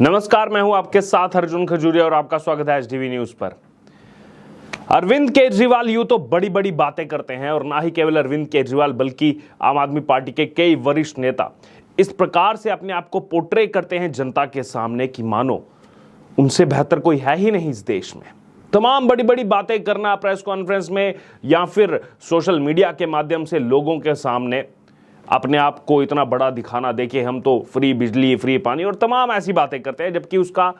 नमस्कार, मैं हूं आपके साथ अर्जुन खजूरिया और आपका स्वागत है एचडीवी न्यूज पर। अरविंद केजरीवाल यूं तो बड़ी बड़ी बातें करते हैं और ना ही केवल अरविंद केजरीवाल बल्कि आम आदमी पार्टी के कई वरिष्ठ नेता इस प्रकार से अपने आप को पोर्ट्रे करते हैं जनता के सामने कि मानो उनसे बेहतर कोई है ही नहीं इस देश में। तमाम बड़ी बड़ी बातें करना प्रेस कॉन्फ्रेंस में या फिर सोशल मीडिया के माध्यम से लोगों के सामने अपने आप को इतना बड़ा दिखाना, देखिए हम तो फ्री बिजली, फ्री पानी और तमाम ऐसी बातें करते हैं, जबकि उसका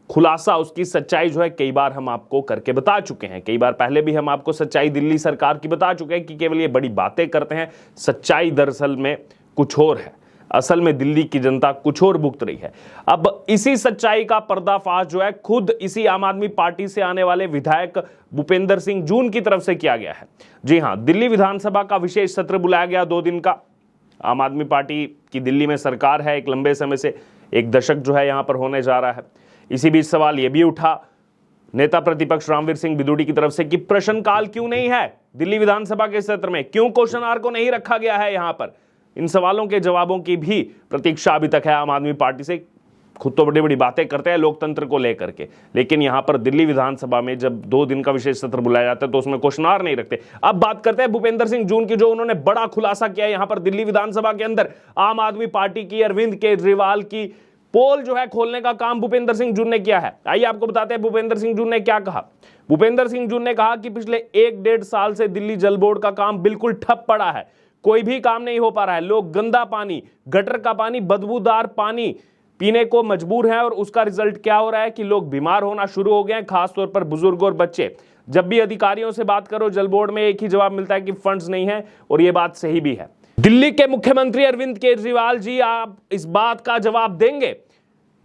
खुलासा, उसकी सच्चाई जो है कई बार हम आपको करके बता चुके हैं। कई बार पहले भी हम आपको सच्चाई दिल्ली सरकार की बता चुके हैं कि केवल ये बड़ी बातें करते हैं, सच्चाई दरअसल में कुछ और है। असल में दिल्ली की जनता कुछ और भुगत रही है। अब इसी सच्चाई का पर्दाफाश जो है खुद इसी आम आदमी पार्टी से आने वाले विधायक भूपेंद्र सिंह जून की तरफ से किया गया है। जी हां, दिल्ली विधानसभा का विशेष सत्र बुलाया गया 2 दिन का। आम आदमी पार्टी की दिल्ली में सरकार है एक लंबे समय से, 1 दशक जो है यहां पर होने जा रहा है। इसी बीच सवाल यह भी उठा नेता प्रतिपक्ष रामवीर सिंह बिदुड़ी की तरफ से कि प्रश्नकाल क्यों नहीं है दिल्ली विधानसभा के सत्र में, क्यों क्वेश्चन आवर को नहीं रखा गया है यहां पर। इन सवालों के जवाबों की भी प्रतीक्षा अभी तक है आम आदमी पार्टी से। खुद तो बड़ी बड़ी बातें करते हैं लोकतंत्र को लेकर के, लेकिन यहां पर दिल्ली विधानसभा में जब 2 दिन का विशेष सत्र बुलाया जाता है तो उसमें क्वेश्चन आवर नहीं रखते। अब बात करते हैं भूपेंद्र सिंह जून की, जो उन्होंने बड़ा खुलासा किया यहां पर दिल्ली विधानसभा के अंदर। आम आदमी पार्टी की अरविंद केजरीवाल की पोल जो है खोलने का काम भूपेंद्र सिंह जून ने किया है। आइए आपको बताते हैं भूपेंद्र सिंह जून ने क्या कहा। भूपेंद्र सिंह जून ने कहा कि पिछले 1-1.5 साल से दिल्ली जल बोर्ड का काम बिल्कुल ठप पड़ा है, कोई भी काम नहीं हो पा रहा है। लोग गंदा पानी, गटर का पानी, बदबूदार पानी पीने को मजबूर हैं और उसका रिजल्ट क्या हो रहा है कि लोग बीमार होना शुरू हो गए हैं, खासतौर पर बुजुर्ग और बच्चे। जब भी अधिकारियों से बात करो जल बोर्ड में एक ही जवाब मिलता है कि फंड्स नहीं है, और यह बात सही भी है। दिल्ली के मुख्यमंत्री अरविंद केजरीवाल जी, आप इस बात का जवाब देंगे?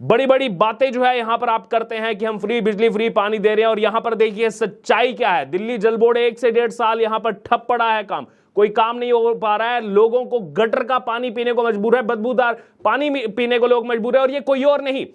बड़ी बड़ी बातें जो है यहां पर आप करते हैं कि हम फ्री बिजली, फ्री पानी दे रहे हैं, और यहां पर देखिए सच्चाई क्या है। दिल्ली जल बोर्ड 1 से 1.5 साल यहां पर ठप पड़ा है, काम कोई काम नहीं हो पा रहा है। लोगों को गटर का पानी पीने को मजबूर है, बदबूदार पानी पीने को लोग मजबूर है। और ये कोई और नहीं,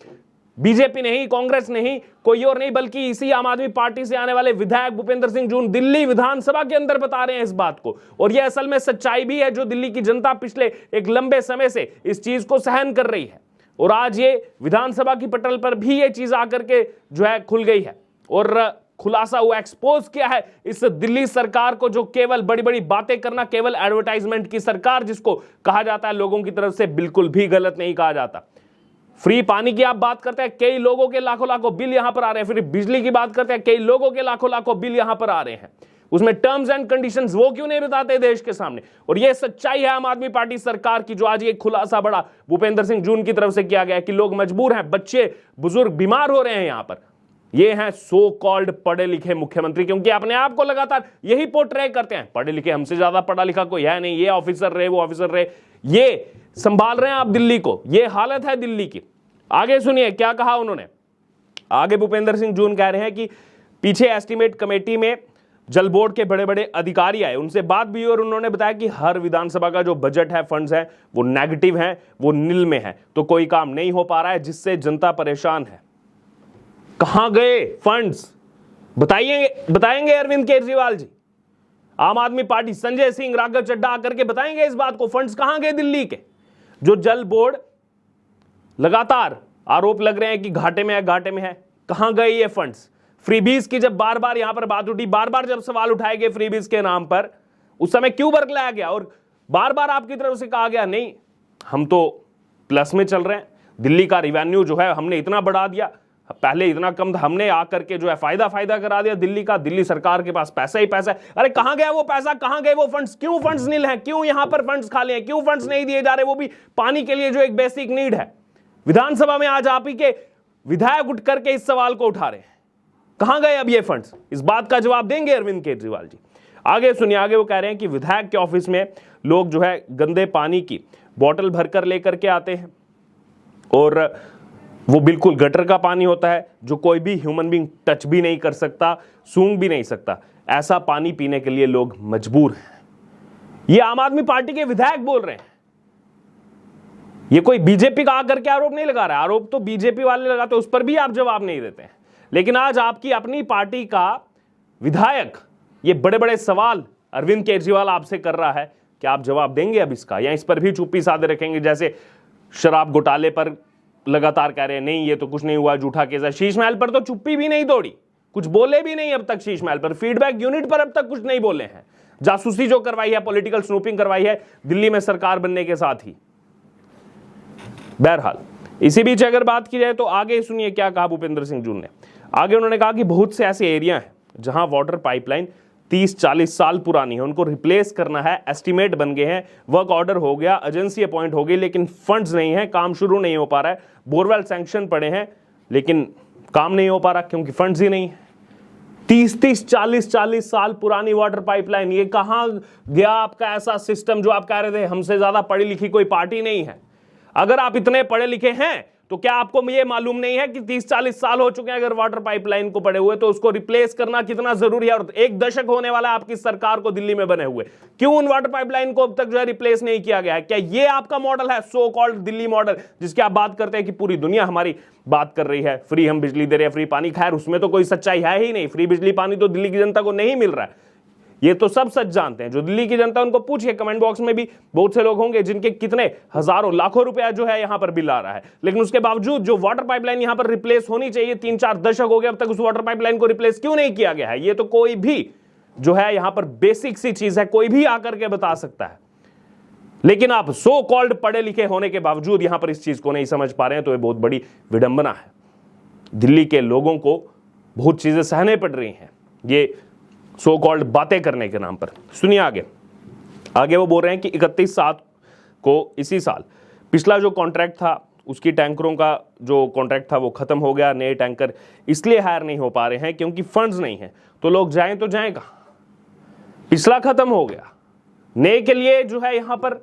बीजेपी नहीं, कांग्रेस नहीं, कोई और नहीं, बल्कि इसी आम आदमी पार्टी से आने वाले विधायक भूपेंद्र सिंह जून दिल्ली विधानसभा के अंदर बता रहे हैं इस बात को। और यह असल में सच्चाई भी है जो दिल्ली की जनता पिछले एक लंबे समय से इस चीज को सहन कर रही है। और आज ये विधानसभा की पटल पर भी ये चीज आकर के जो है खुल गई है और खुलासा हुआ, एक्सपोज किया है इस दिल्ली सरकार को, जो केवल बड़ी बड़ी बातें करना, केवल एडवर्टाइजमेंट की सरकार जिसको कहा जाता है लोगों की तरफ से, बिल्कुल भी गलत नहीं कहा जाता। फ्री पानी की आप बात करते हैं, कई लोगों के लाखों लाखों बिल यहां पर आ रहे हैं। फिर बिजली की बात करते हैं, कई लोगों के लाखों लाखों बिल यहां पर आ रहे हैं। उसमें टर्म्स एंड कंडीशंस वो क्यों नहीं बताते देश के सामने? और ये सच्चाई है आम आदमी पार्टी सरकार की, जो आज ये खुलासा बड़ा भूपेंद्र सिंह जून की तरफ से किया गया है कि लोग मजबूर हैं, बच्चे बुजुर्ग बीमार हो रहे हैं। यहां पर ये हैं सो कॉल्ड पढ़े लिखे मुख्यमंत्री, क्योंकि अपने आप को लगातार यही पोर्ट्रे करते हैं, पढ़े लिखे, हमसे ज्यादा पढ़ा लिखा कोई है नहीं, ये ऑफिसर रहे, वो ऑफिसर रहे, ये संभाल रहे हैं आप दिल्ली को। ये हालत है दिल्ली की। आगे सुनिए क्या कहा उन्होंने। आगे भूपेंद्र सिंह जून कह रहे हैं कि पीछे एस्टीमेट कमेटी में जल बोर्ड के बड़े बड़े अधिकारी आए, उनसे बात भी और उन्होंने बताया कि हर विधानसभा का जो बजट है, फंड्स है, वो नेगेटिव है, वो नील में है, तो कोई काम नहीं हो पा रहा है, जिससे जनता परेशान है। कहां गए फंड्स? बताएंगे अरविंद केजरीवाल जी, आम आदमी पार्टी, संजय सिंह, राघव चड्ढा आकर के बताएंगे इस बात को, फंड्स कहां गए दिल्ली के? जो जल बोर्ड लगातार आरोप लग रहे हैं कि घाटे में है, घाटे में है, कहां गए ये फंड्स? फ्रीबीज की जब बार बार यहां पर बात उठी, बार बार जब सवाल उठाए गए फ्रीबीज के नाम पर, उस समय क्यों बरगलाया गया और बार बार आपकी तरफ से कहा गया नहीं हम तो प्लस में चल रहे हैं, दिल्ली का रिवेन्यू जो है हमने इतना बढ़ा दिया, पहले इतना कम था, हमने आकर के जो है फायदा करा दिया दिल्ली का, दिल्ली सरकार के पास पैसा ही पैसा है। अरे कहां गया वो पैसा, कहां गए वो फंड्स? क्यों फंड्स नील हैं? क्यों यहां पर फंड्स खाली हैं? क्यों फंड्स नहीं दिए जा रहे, वो भी पानी के लिए जो एक बेसिक नीड है? विधानसभा में आज आप ही के विधायक उठ करके इस सवाल को उठा रहे हैं, कहां गए अब ये फंड्स? इस बात का जवाब देंगे अरविंद केजरीवाल जी। आगे सुनिए, आगे वो कह रहे हैं कि विधायक के ऑफिस में लोग जो है गंदे पानी की बोतल भरकर लेकर के आते हैं और वो बिल्कुल गटर का पानी होता है, जो कोई भी ह्यूमन बीइंग टच भी नहीं कर सकता, सूंघ भी नहीं सकता। ऐसा पानी पीने के लिए लोग मजबूर हैं। ये आम आदमी पार्टी के विधायक बोल रहे हैं। ये कोई बीजेपी का आकर के आरोप नहीं लगा रहा है, आरोप तो बीजेपी वाले लगाते, उस पर भी आप जवाब नहीं देते हैं। लेकिन आज आपकी अपनी पार्टी का विधायक ये बड़े बड़े सवाल अरविंद केजरीवाल आपसे कर रहा है, क्या आप जवाब देंगे अब इसका, या इस पर भी चुप्पी साधे रखेंगे? जैसे शराब घोटाले पर लगातार कह रहे हैं नहीं ये तो कुछ नहीं हुआ, झूठा केस है। शीश महल पर तो चुप्पी भी नहीं तोड़ी, कुछ बोले भी नहीं अब तक। शीश महल पर, फीडबैक यूनिट पर अब तक कुछ नहीं बोले हैं। जासूसी जो करवाई है, पॉलिटिकल स्नूपिंग करवाई है दिल्ली में सरकार बनने के साथ ही। बहरहाल इसी बीच अगर बात की जाए तो आगे सुनिए क्या कहा भूपेंद्र सिंह जून ने। आगे उन्होंने कहा कि बहुत से ऐसे एरिया हैं जहां वाटर पाइपलाइन 30-40 साल पुरानी है, उनको रिप्लेस करना है। एस्टीमेट बन गए हैं, वर्क ऑर्डर हो गया, एजेंसी अपॉइंट हो गई, लेकिन फंड्स नहीं है, काम शुरू नहीं हो पा रहा है। बोरवेल सैंक्शन पड़े हैं लेकिन काम नहीं हो पा रहा क्योंकि फंड्स ही नहीं है। 30-30, 40-40 साल पुरानी वाटर पाइपलाइन, ये कहां गया आपका ऐसा सिस्टम जो आप कह रहे थे हमसे ज्यादा पढ़ी लिखी कोई पार्टी नहीं है। अगर आप इतने पढ़े लिखे हैं तो क्या आपको ये मालूम नहीं है कि 30-40 साल हो चुके हैं अगर वाटर पाइपलाइन को पड़े हुए, तो उसको रिप्लेस करना कितना जरूरी है। और 1 दशक होने वाला है आपकी सरकार को दिल्ली में बने हुए, क्यों उन वाटर पाइपलाइन को अब तक जो है रिप्लेस नहीं किया गया है? क्या ये आपका मॉडल है, सो कॉल्ड दिल्ली मॉडल, जिसकी आप बात करते हैं कि पूरी दुनिया हमारी बात कर रही है, फ्री हम बिजली दे रहे हैं, फ्री पानी। खैर उसमें तो कोई सच्चाई है ही नहीं, फ्री बिजली पानी तो दिल्ली की जनता को नहीं मिल रहा है, ये तो सब सच जानते हैं। जो दिल्ली की जनता, उनको पूछिए, कमेंट बॉक्स में भी बहुत से लोग होंगे जिनके कितने हजारों लाखों रुपया जो है यहां पर बिल आ रहा है, लेकिन उसके बावजूद जो वाटर पाइपलाइन यहां पर रिप्लेस होनी चाहिए, 3-4 दशक हो गए अब तक उस वाटर पाइपलाइन को रिप्लेस क्यों नहीं किया गया है? ये तो कोई भी जो है यहां पर बेसिक सी चीज है, कोई भी आकर के बता सकता है। लेकिन आप सो कॉल्ड पढ़े लिखे होने के बावजूद यहां पर इस चीज को नहीं समझ पा रहे हैं, तो ये बहुत बड़ी विडंबना है। दिल्ली के लोगों को बहुत चीजें सहने पड़ रही हैं ये सो कॉल्ड बातें करने के नाम पर। सुनिए आगे वो बोल रहे हैं कि 31/7 को इसी साल पिछला जो कॉन्ट्रैक्ट था उसकी टैंकरों का जो कॉन्ट्रैक्ट था वो खत्म हो गया। नए टैंकर इसलिए हायर नहीं हो पा रहे हैं क्योंकि फंड्स नहीं है। तो लोग जाएं तो जाएं कहां? पिछला खत्म हो गया, नए के लिए जो है यहां पर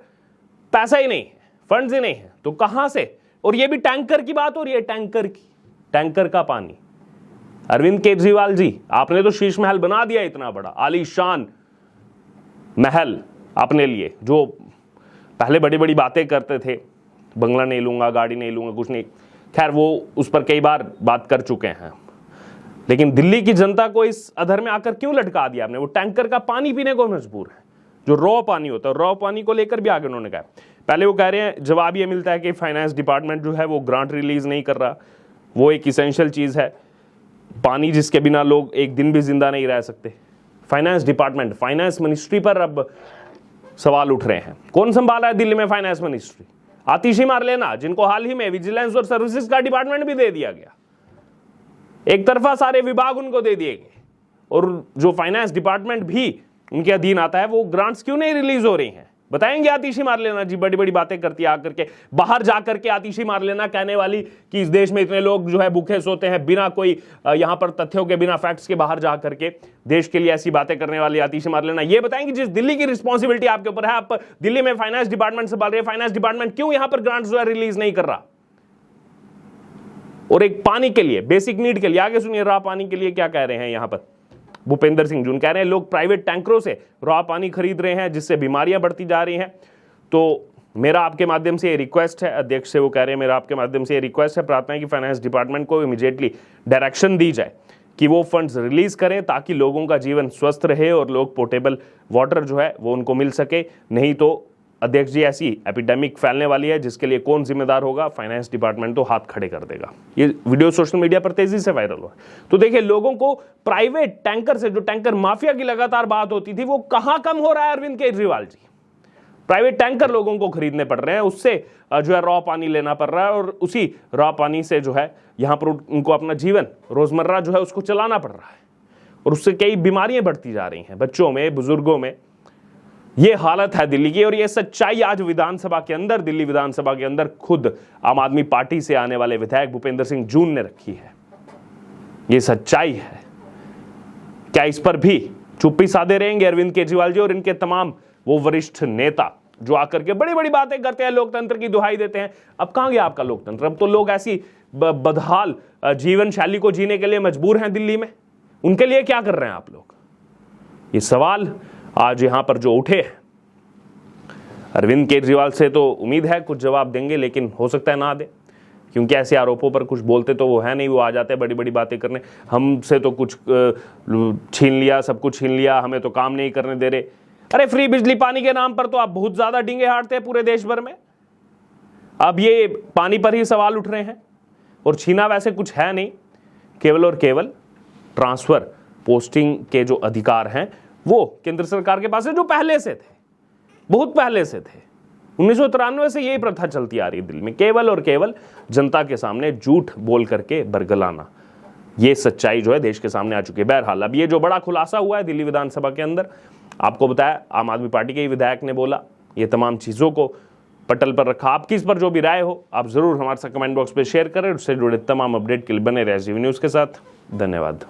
पैसा ही नहीं है, फंड्स ही नहीं है, तो कहां से? और ये भी टैंकर की बात हो रही है, टैंकर का पानी। अरविंद केजरीवाल जी, आपने तो शीश महल बना दिया, इतना बड़ा आलीशान महल अपने लिए, जो पहले बड़ी बड़ी बातें करते थे, बंगला नहीं लूंगा, गाड़ी नहीं लूंगा, कुछ नहीं। खैर वो उस पर कई बार बात कर चुके हैं, लेकिन दिल्ली की जनता को इस अधर में आकर क्यों लटका दिया आपने? वो टैंकर का पानी पीने को मजबूर है, जो रॉ पानी होता है। रॉ पानी को लेकर भी आगे उन्होंने कहा, पहले वो कह रहे हैं, जवाब ये मिलता है कि फाइनेंस डिपार्टमेंट जो है वो ग्रांट रिलीज नहीं कर रहा, वो एक इसेंशियल चीज है, पानी जिसके बिना लोग एक दिन भी जिंदा नहीं रह सकते। फाइनेंस डिपार्टमेंट, फाइनेंस मिनिस्ट्री पर अब सवाल उठ रहे हैं। कौन संभाला है दिल्ली में फाइनेंस मिनिस्ट्री? आतिशी मार लेना, जिनको हाल ही में विजिलेंस और सर्विसेज का डिपार्टमेंट भी दे दिया गया, एक तरफा सारे विभाग उनको दे दिए गए, और जो फाइनेंस डिपार्टमेंट भी उनके अधीन आता है, वो ग्रांट्स क्यों नहीं रिलीज हो रही हैं? बताएंगे आतिशी मार लेना जी, बड़ी बड़ी बातें करती है आकर के, बाहर जाकर के आतिशी मार लेना, कहने वाली कि इस देश में इतने लोग जो है भूखे सोते हैं, बिना कोई यहां पर तथ्यों के, बिना फैक्ट्स के बाहर जाकर के देश के लिए ऐसी बातें करने वाली आतिशी मार लेना। ये बताएंगे जिस दिल्ली की रिस्पॉन्सिबिलिटी आपके ऊपर है, आप दिल्ली में फाइनेंस डिपार्टमेंट संभाल रहे हैं, फाइनेंस डिपार्टमेंट क्यों यहां पर ग्रांट्स जो है रिलीज नहीं कर रहा? और एक पानी के लिए, बेसिक नीड के लिए, आगे सुनिए रॉ पानी के लिए क्या कह रहे हैं यहां पर भूपेंद्र सिंह जून। कह रहे हैं लोग प्राइवेट टैंकरों से रॉ पानी खरीद रहे हैं, जिससे बीमारियां बढ़ती जा रही हैं। तो मेरा आपके माध्यम से ये रिक्वेस्ट है, अध्यक्ष से वो कह रहे हैं, मेरा आपके माध्यम से ये रिक्वेस्ट है, प्रार्थना है कि फाइनेंस डिपार्टमेंट को इमीडिएटली डायरेक्शन दी जाए कि वो फंड्स रिलीज करें, ताकि लोगों का जीवन स्वस्थ रहे और लोग पोर्टेबल वाटर जो है वो उनको मिल सके। नहीं तो अध्यक्ष जी, ऐसी एपिडेमिक फैलने वाली है जिसके लिए कौन जिम्मेदार होगा? फाइनेंस डिपार्टमेंट तो हाथ खड़े कर देगा। ये वीडियो सोशल मीडिया पर तेजी से वायरल हुआ। तो देखिए, लोगों को प्राइवेट टैंकर से, जो टैंकर माफिया की लगातार बात होती थी, वो कहां कम हो रहा है अरविंद केजरीवाल जी? प्राइवेट टैंकर लोगों को खरीदने पड़ रहे हैं, उससे जो है रॉ पानी लेना पड़ रहा है, और उसी रॉ पानी से जो है यहां पर उनको अपना जीवन रोजमर्रा जो है उसको चलाना पड़ रहा है, और उससे कई बीमारियां बढ़ती जा रही हैं बच्चों में, बुजुर्गों में। ये हालत है दिल्ली की, और ये सच्चाई आज विधानसभा के अंदर, दिल्ली विधानसभा के अंदर खुद आम आदमी पार्टी से आने वाले विधायक भूपेंद्र सिंह जून ने रखी है। ये सच्चाई है। क्या इस पर भी चुप्पी साधे रहेंगे अरविंद केजरीवाल जी और इनके तमाम वो वरिष्ठ नेता जो आकर के बड़ी बड़ी बातें करते हैं, लोकतंत्र की दुहाई देते हैं? अब कहां गया आपका लोकतंत्र? अब तो लोग ऐसी बदहाल जीवन शैली को जीने के लिए मजबूर हैं दिल्ली में। उनके लिए क्या कर रहे हैं आप लोग? ये सवाल आज यहां पर जो उठे हैं, अरविंद केजरीवाल से तो उम्मीद है कुछ जवाब देंगे, लेकिन हो सकता है ना दे, क्योंकि ऐसे आरोपों पर कुछ बोलते तो वो है नहीं। वो आ जाते हैं बड़ी बड़ी बातें करने, हमसे तो कुछ छीन लिया, सब कुछ छीन लिया, हमें तो काम नहीं करने दे रहे। अरे फ्री बिजली पानी के नाम पर तो आप बहुत ज्यादा डींगे हारते हैं पूरे देश भर में। अब ये पानी पर ही सवाल उठ रहे हैं और छीना वैसे कुछ है नहीं, केवल और केवल ट्रांसफर पोस्टिंग के जो अधिकार हैं वो केंद्र सरकार के पास है, जो पहले से थे, बहुत पहले से थे। 1993 से यही प्रथा चलती आ रही है दिल्ली में, केवल और केवल जनता के सामने झूठ बोल करके बरगलाना। ये सच्चाई जो है देश के सामने आ चुकी है। बहरहाल अब ये जो बड़ा खुलासा हुआ है दिल्ली विधानसभा के अंदर, आपको बताया आम आदमी पार्टी के ही विधायक ने बोला, ये तमाम चीजों को पटल पर रखा। आपकी इस पर जो भी राय हो आप जरूर हमारे साथ कमेंट बॉक्स में शेयर करें। उससे जुड़े तमाम अपडेट के लिए बने रहे जीवी न्यूज के साथ। धन्यवाद।